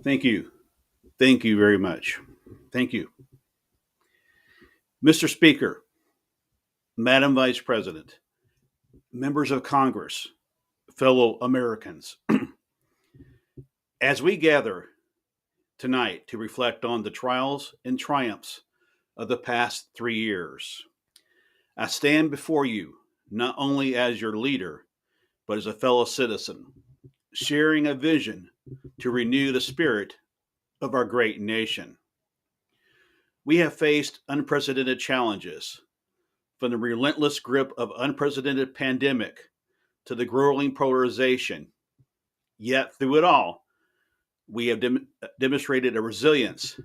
Thank you. Thank you very much. Thank you. Mr. Speaker, Madam Vice President, members of Congress, fellow Americans, as we gather tonight to reflect on the trials and triumphs of the past 3 years, I stand before you not only as your leader, but as a fellow citizen, sharing a vision to renew the spirit of our great nation. We have faced unprecedented challenges, from the relentless grip of unprecedented pandemic to the growing polarization. Yet through it all, we have demonstrated a resilience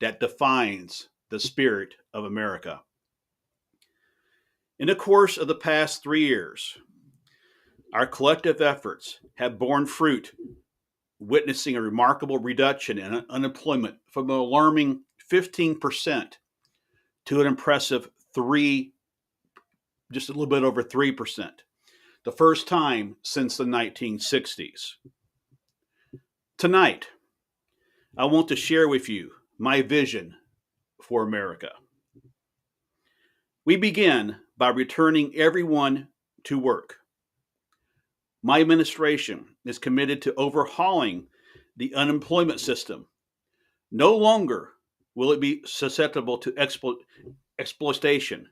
that defines the spirit of America. In the course of the past 3 years, our collective efforts have borne fruit, witnessing a remarkable reduction in unemployment from an alarming 15% to an impressive 3, just a little bit over 3%, the first time since the 1960s. Tonight, I want to share with you my vision for America. We begin by returning everyone to work. My administration is committed to overhauling the unemployment system. No longer will it be susceptible to exploitation.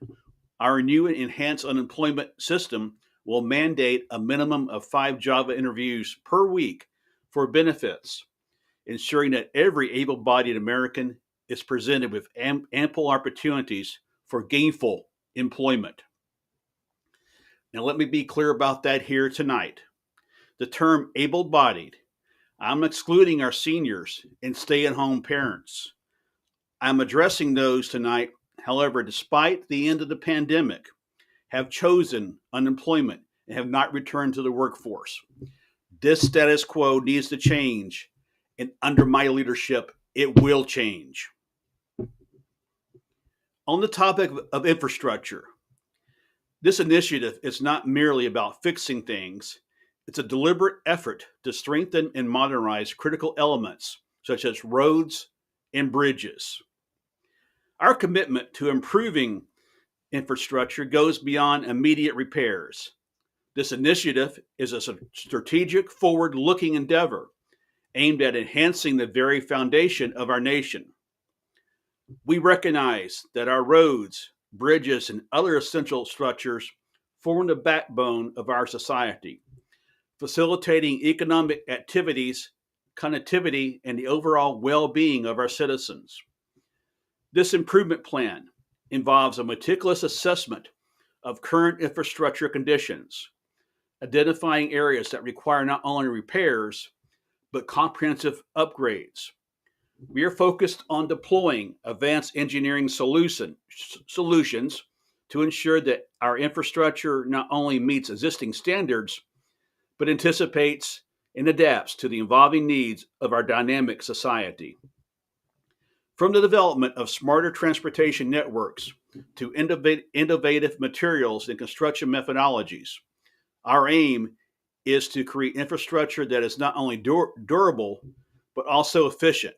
Our new and enhanced unemployment system will mandate a minimum of 5 Java interviews per week for benefits, ensuring that every able bodied American is presented with ample opportunities for gainful employment. Now, let me be clear about that here tonight. The term able bodied, I'm excluding our seniors and stay at home parents. I'm addressing those tonight, however, despite the end of the pandemic, have chosen unemployment and have not returned to the workforce. This status quo needs to change, and under my leadership, it will change. On the topic of infrastructure, this initiative is not merely about fixing things, it's a deliberate effort to strengthen and modernize critical elements such as roads and bridges. Our commitment to improving infrastructure goes beyond immediate repairs. This initiative is a strategic, forward looking endeavor aimed at enhancing the very foundation of our nation. We recognize that our roads, bridges, and other essential structures form the backbone of our society, facilitating economic activities, connectivity, and the overall well being of our citizens. This improvement plan involves a meticulous assessment of current infrastructure conditions, identifying areas that require not only repairs, but comprehensive upgrades. We are focused on deploying advanced engineering solutions to ensure that our infrastructure not only meets existing standards, but anticipates and adapts to the evolving needs of our dynamic society. From the development of smarter transportation networks to innovative materials and construction methodologies, our aim is to create infrastructure that is not only durable, but also efficient.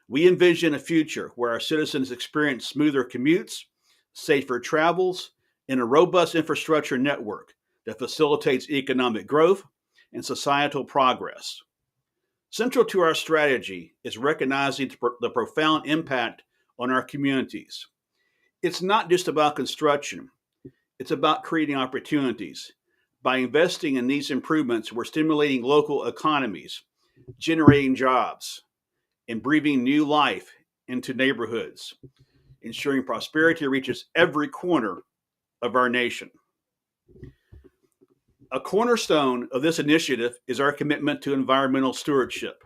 We envision a future where our citizens experience smoother commutes, safer travels, and a robust infrastructure network that facilitates economic growth and societal progress. Central to our strategy is recognizing the profound impact on our communities. It's not just about construction, it's about creating opportunities. By investing in these improvements, we're stimulating local economies, generating jobs, and breathing new life into neighborhoods, ensuring prosperity reaches every corner of our nation. A cornerstone of this initiative is our commitment to environmental stewardship.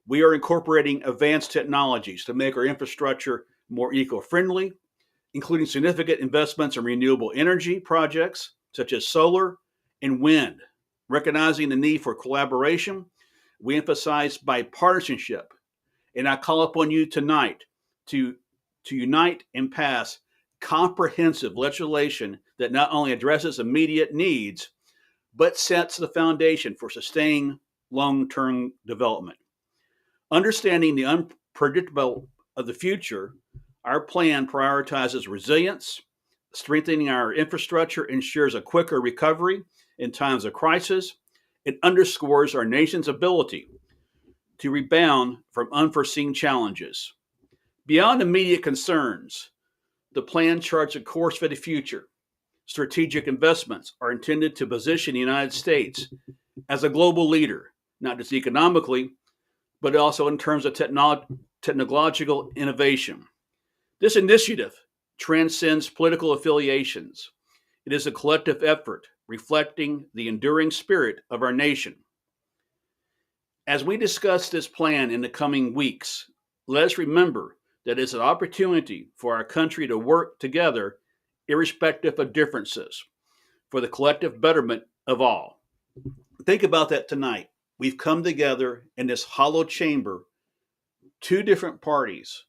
We are incorporating advanced technologies to make our infrastructure more eco friendly, including significant investments in renewable energy projects such as solar and wind. Recognizing the need for collaboration, we emphasize bipartisanship, and I call upon you tonight to unite and pass comprehensive legislation that not only addresses immediate needs, but sets the foundation for sustaining long-term development. Understanding the unpredictable of the future, our plan prioritizes resilience. Strengthening our infrastructure ensures a quicker recovery in times of crisis. It underscores our nation's ability to rebound from unforeseen challenges. Beyond immediate concerns, the plan charts a course for the future. Strategic investments are intended to position the United States as a global leader, not just economically, but also in terms of technological innovation. This initiative transcends political affiliations. It is a collective effort reflecting the enduring spirit of our nation. As we discuss this plan in the coming weeks, let us remember that it's an opportunity for our country to work together, irrespective of differences, for the collective betterment of all. Think about that tonight. We've come together in this hollow chamber, two different parties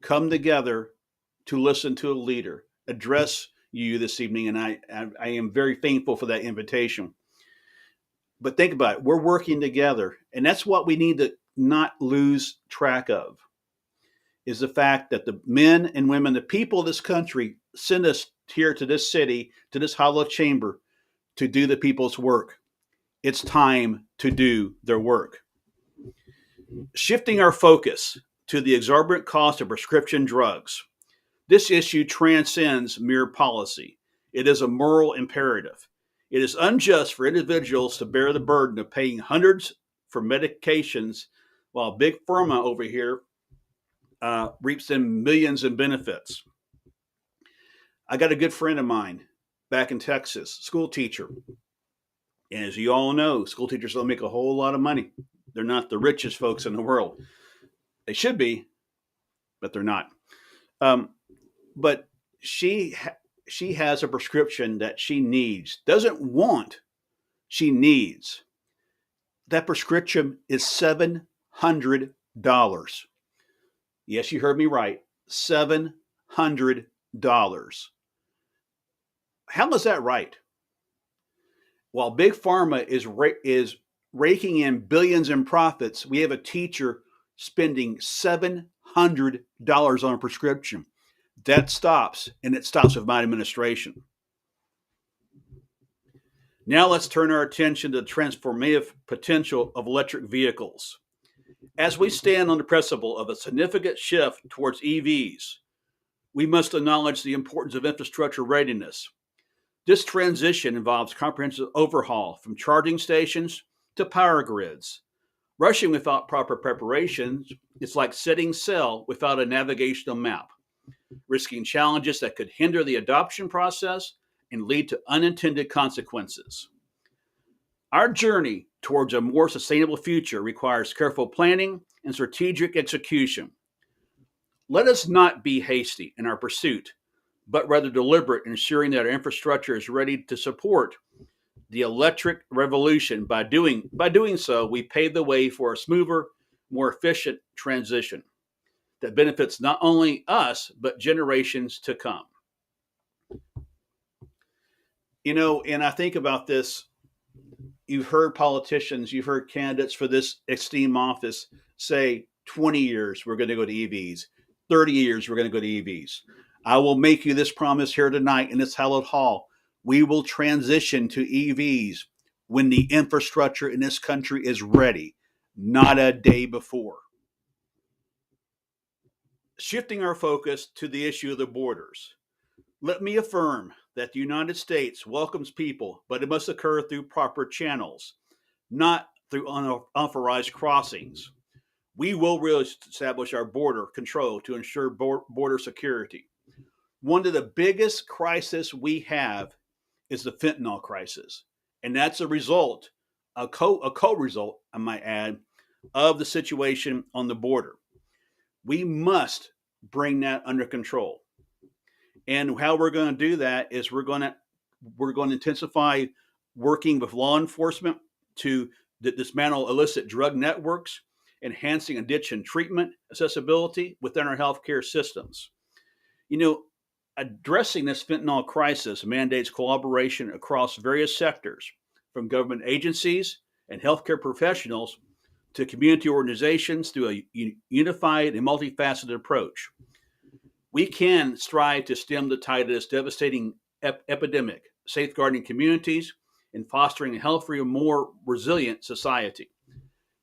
come together to listen to a leader address you this evening, and I am very thankful for that invitation. But think about it, we're working together, and that's what we need to not lose track of, is the fact that the men and women, the people of this country, send us here to this city, to this hollow chamber, to do the people's work. It's time to do their work. Shifting our focus to the exorbitant cost of prescription drugs, this issue transcends mere policy. It is a moral imperative. It is unjust for individuals to bear the burden of paying hundreds for medications while Big Pharma over here reaps in millions in benefits. I got a good friend of mine back in Texas, school teacher. And as you all know, school teachers don't make a whole lot of money. They're not the richest folks in the world. They should be, but they're not. But she has a prescription that she needs, doesn't want, she needs. That prescription is $700. Yes, you heard me right. $700. How is that right? While Big Pharma is raking in billions in profits, we have a teacher spending $700 on a prescription. That stops, and it stops with my administration. Now let's turn our attention to the transformative potential of electric vehicles. As we stand on the precipice of a significant shift towards EVs, we must acknowledge the importance of infrastructure readiness. This transition involves comprehensive overhaul from charging stations to power grids. Rushing without proper preparations is like setting sail without a navigational map, risking challenges that could hinder the adoption process and lead to unintended consequences. Our journey towards a more sustainable future requires careful planning and strategic execution. Let us not be hasty in our pursuit, but rather deliberate, ensuring that our infrastructure is ready to support the electric revolution. By doing so, we pave the way for a smoother, more efficient transition that benefits not only us, but generations to come. You know, and I think about this, you've heard politicians, you've heard candidates for this esteemed office say 20 years, we're going to go to EVs. 30 years, we're going to go to EVs. I will make you this promise here tonight in this hallowed hall. We will transition to EVs when the infrastructure in this country is ready, not a day before. Shifting our focus to the issue of the borders. Let me affirm that the United States welcomes people, but it must occur through proper channels, not through unauthorized crossings. We will reestablish our border control to ensure border security. One of the biggest crises we have is the fentanyl crisis, and that's a result, a co-result, I might add, of the situation on the border. We must bring that under control. And how we're going to do that is we're going to intensify working with law enforcement to dismantle illicit drug networks, enhancing addiction treatment accessibility within our healthcare systems. You know, addressing this fentanyl crisis mandates collaboration across various sectors, from government agencies and healthcare professionals to community organizations through a unified and multifaceted approach. We can strive to stem the tide of this devastating epidemic, safeguarding communities and fostering a healthier, more resilient society.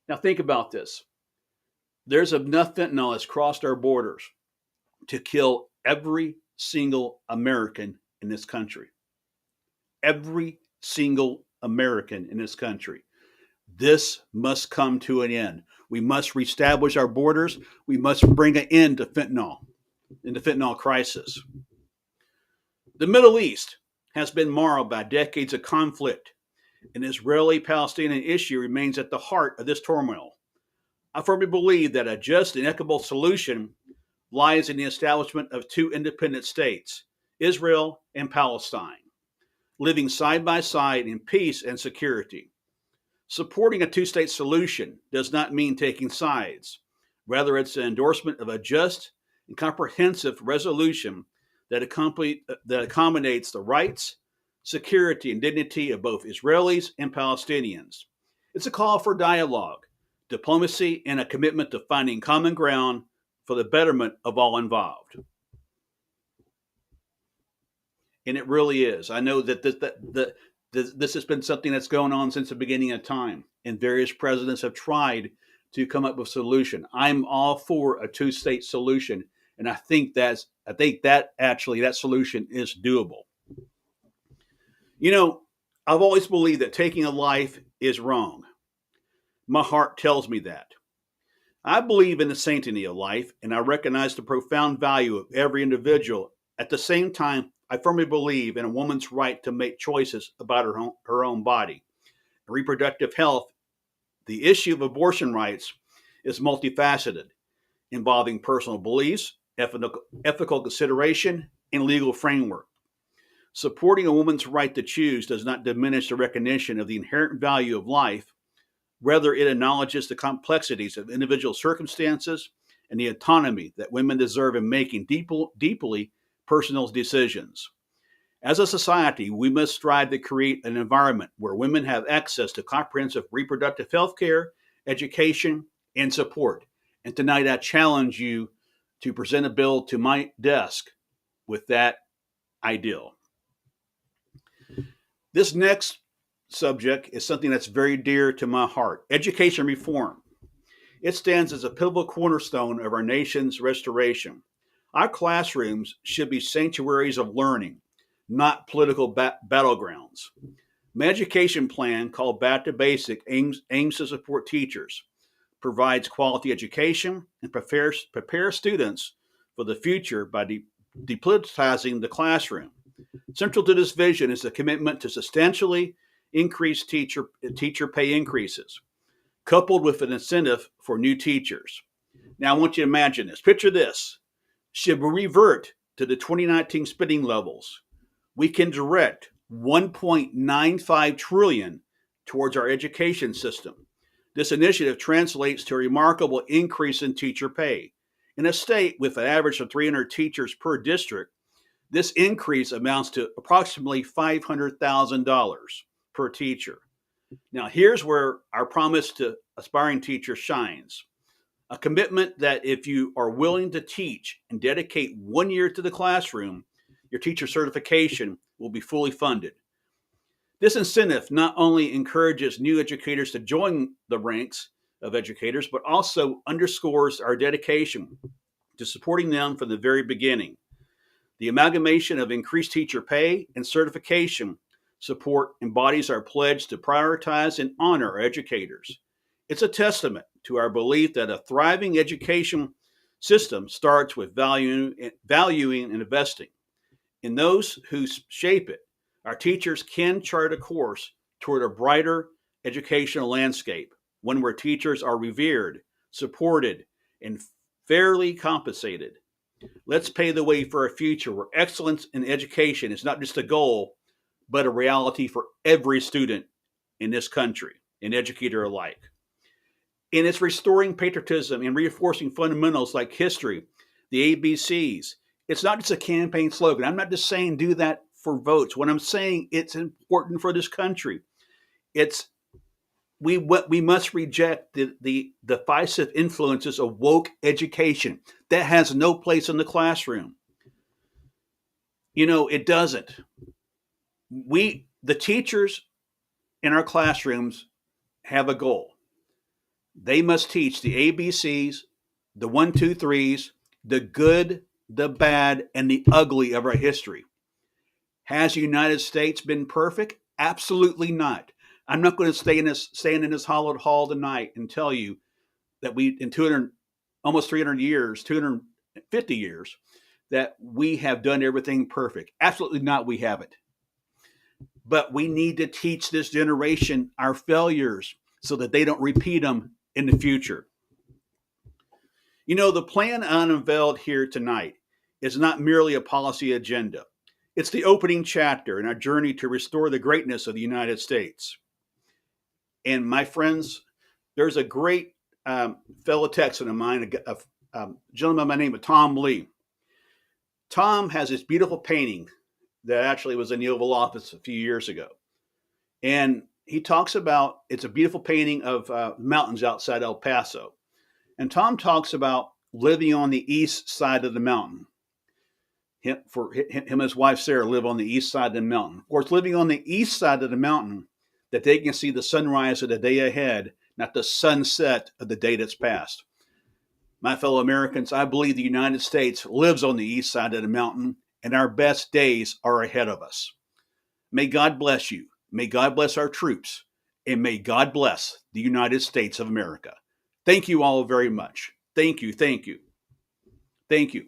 Now, think about this. There's enough fentanyl that's crossed our borders to kill every single American in this country. Every single American in this country. This must come to an end. We must reestablish our borders. We must bring an end to fentanyl and the fentanyl crisis. The Middle East has been marred by decades of conflict, and the Israeli-Palestinian issue remains at the heart of this turmoil. I firmly believe that a just and equitable solution lies in the establishment of two independent states, Israel and Palestine, living side by side in peace and security. Supporting a two-state solution does not mean taking sides. Rather, it's an endorsement of a just and comprehensive resolution that accommodates the rights, security, and dignity of both Israelis and Palestinians. It's a call for dialogue, diplomacy, and a commitment to finding common ground for the betterment of all involved. And it really is. I know that this has been something that's going on since the beginning of time, and various presidents have tried to come up with a solution. I'm all for a two-state solution, and I think that solution is doable. You know, I've always believed that taking a life is wrong. My heart tells me that. I believe in the sanctity of life, and I recognize the profound value of every individual. At the same time, I firmly believe in a woman's right to make choices about her own body. Reproductive health, the issue of abortion rights, is multifaceted, involving personal beliefs, ethical consideration, and legal framework. Supporting a woman's right to choose does not diminish the recognition of the inherent value of life. Rather, it acknowledges the complexities of individual circumstances and the autonomy that women deserve in making deeply personal decisions. As a society, we must strive to create an environment where women have access to comprehensive reproductive health care, education, and support. And tonight I challenge you to present a bill to my desk with that ideal. This next subject is something that's very dear to my heart: education reform. It stands as a pivotal cornerstone of our nation's restoration. Our classrooms should be sanctuaries of learning, not political battlegrounds. My education plan, called Back to Basic, aims to support teachers, provides quality education, and prepares students for the future by depoliticizing the classroom. Central to this vision is the commitment to substantially increase teacher pay increases, coupled with an incentive for new teachers. Now, I want you to imagine this. Picture this. Should we revert to the 2019 spending levels, we can direct $1.95 trillion towards our education system. This initiative translates to a remarkable increase in teacher pay. In a state with an average of 300 teachers per district, this increase amounts to approximately $500,000 per teacher. Now, here's where our promise to aspiring teachers shines. A commitment that if you are willing to teach and dedicate 1 year to the classroom, your teacher certification will be fully funded. This incentive not only encourages new educators to join the ranks of educators, but also underscores our dedication to supporting them from the very beginning. The amalgamation of increased teacher pay and certification support embodies our pledge to prioritize and honor our educators. It's a testament to our belief that a thriving education system starts with valuing and investing in those who shape it. Our teachers can chart a course toward a brighter educational landscape, one where teachers are revered, supported, and fairly compensated. Let's pave the way for a future where excellence in education is not just a goal, but a reality for every student in this country, and educator alike. And it's restoring patriotism and reinforcing fundamentals like history, the ABCs. It's not just a campaign slogan. I'm not just saying do that for votes. What I'm saying, it's important for this country. It's we must reject the divisive influences of woke education that has no place in the classroom. It doesn't. The teachers in our classrooms have a goal. They must teach the ABCs, the one, two, threes, the good, the bad, and the ugly of our history. Has the United States been perfect? Absolutely not. I'm not going to stand in this hollowed hall tonight and tell you that we, in 200, almost 300 years, 250 years, that we have done everything perfect. Absolutely not. We haven't. But we need to teach this generation our failures so that they don't repeat them in the future. The plan unveiled here tonight is not merely a policy agenda. It's the opening chapter in our journey to restore the greatness of the United States. And my friends, there's a great fellow Texan of mine, a gentleman by the name of Tom Lee. Tom has this beautiful painting that actually was in the Oval Office a few years ago. And he talks about, it's a beautiful painting of mountains outside El Paso. And Tom talks about living on the east side of the mountain. Him and his wife Sarah live on the east side of the mountain. Of course, living on the east side of the mountain, that they can see the sunrise of the day ahead, not the sunset of the day that's past. My fellow Americans, I believe the United States lives on the east side of the mountain, and our best days are ahead of us. May God bless you. May God bless our troops, and may God bless the United States of America. Thank you all very much. Thank you. Thank you. Thank you.